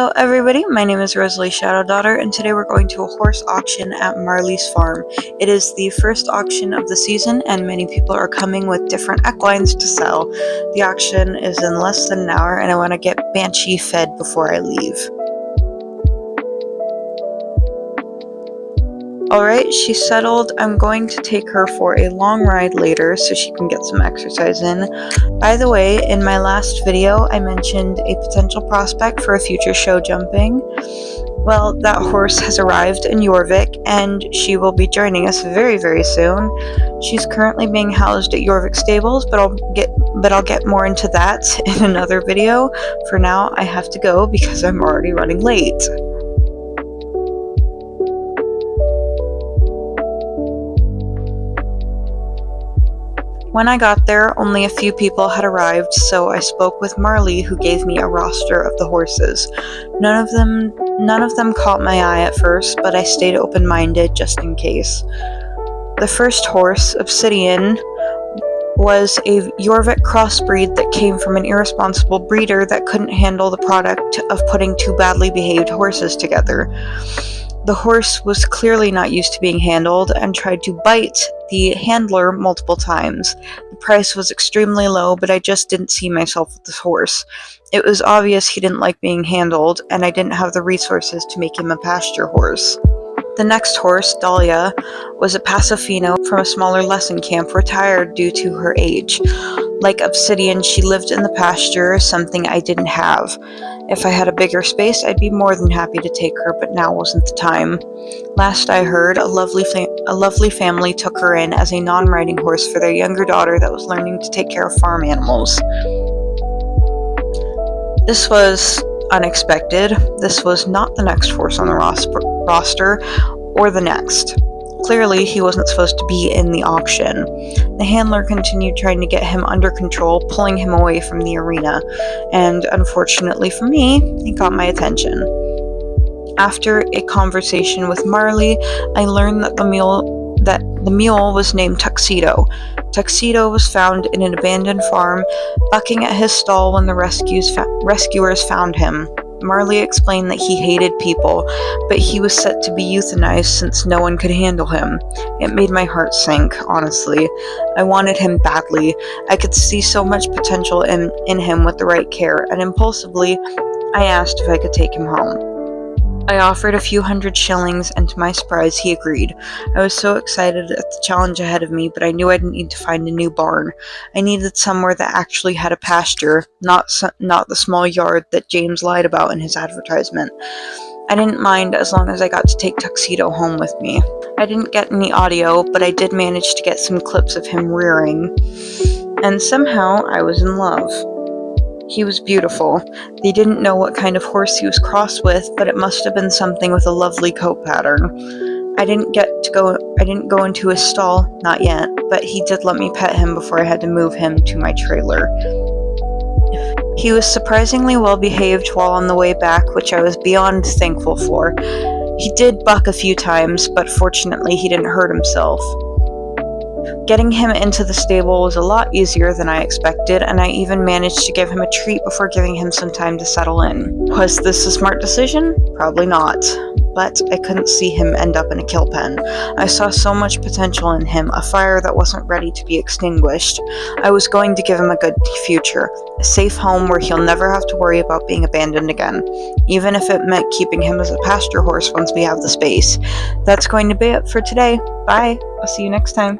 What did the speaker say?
Hello everybody, my name is Rosalie Shadow Daughter, and today we're going to a horse auction at Marley's farm. It is the first auction of the season and many people are coming with different equines to sell. The auction is in less than an hour and I want to get Banshee fed before I leave. Alright, she's settled. I'm going to take her for a long ride later so she can get some exercise in. By the way, in my last video, I mentioned a potential prospect for a future show jumping. Well, that horse has arrived in Jorvik, and she will be joining us very, very soon. She's currently being housed at Jorvik Stables, but I'll get more into that in another video. For now, I have to go because I'm already running late. When I got there, only a few people had arrived, so I spoke with Marley, who gave me a roster of the horses. None of them caught my eye at first, but I stayed open-minded just in case. The first horse, Obsidian, was a Jorvik crossbreed that came from an irresponsible breeder that couldn't handle the product of putting two badly behaved horses together. The horse was clearly not used to being handled and tried to bite the handler multiple times. The price was extremely low, but I just didn't see myself with this horse. It was obvious he didn't like being handled, and I didn't have the resources to make him a pasture horse. The next horse, Dahlia, was a Pasofino from a smaller lesson camp, retired due to her age. Like Obsidian, she lived in the pasture, something I didn't have. If I had a bigger space, I'd be more than happy to take her, but now wasn't the time. Last I heard, a lovely family took her in as a non-riding horse for their younger daughter that was learning to take care of farm animals. This was unexpected. This was not the next horse on the roster, or the next. Clearly, he wasn't supposed to be in the auction. The handler continued trying to get him under control, pulling him away from the arena, and unfortunately for me, it got my attention. After a conversation with Marley, I learned that the mule was named Tuxedo. Tuxedo was found in an abandoned farm, bucking at his stall when the rescuers found him. Marley explained that he hated people, but he was set to be euthanized since no one could handle him. It made my heart sink, honestly. I wanted him badly. I could see so much potential in him with the right care, and impulsively, I asked if I could take him home. I offered a few hundred shillings, and to my surprise, he agreed. I was so excited at the challenge ahead of me, but I knew I'd need to find a new barn. I needed somewhere that actually had a pasture, not the small yard that James lied about in his advertisement. I didn't mind as long as I got to take Tuxedo home with me. I didn't get any audio, but I did manage to get some clips of him rearing. And somehow, I was in love. He was beautiful. They didn't know what kind of horse he was crossed with, but it must have been something with a lovely coat pattern. I didn't go into his stall, not yet, but he did let me pet him before I had to move him to my trailer. He was surprisingly well behaved while on the way back, which I was beyond thankful for. He did buck a few times, but fortunately he didn't hurt himself. Getting him into the stable was a lot easier than I expected, and I even managed to give him a treat before giving him some time to settle in. Was this a smart decision? Probably not. But I couldn't see him end up in a kill pen. I saw so much potential in him, a fire that wasn't ready to be extinguished. I was going to give him a good future, a safe home where he'll never have to worry about being abandoned again, even if it meant keeping him as a pasture horse once we have the space. That's going to be it for today. Bye. I'll see you next time.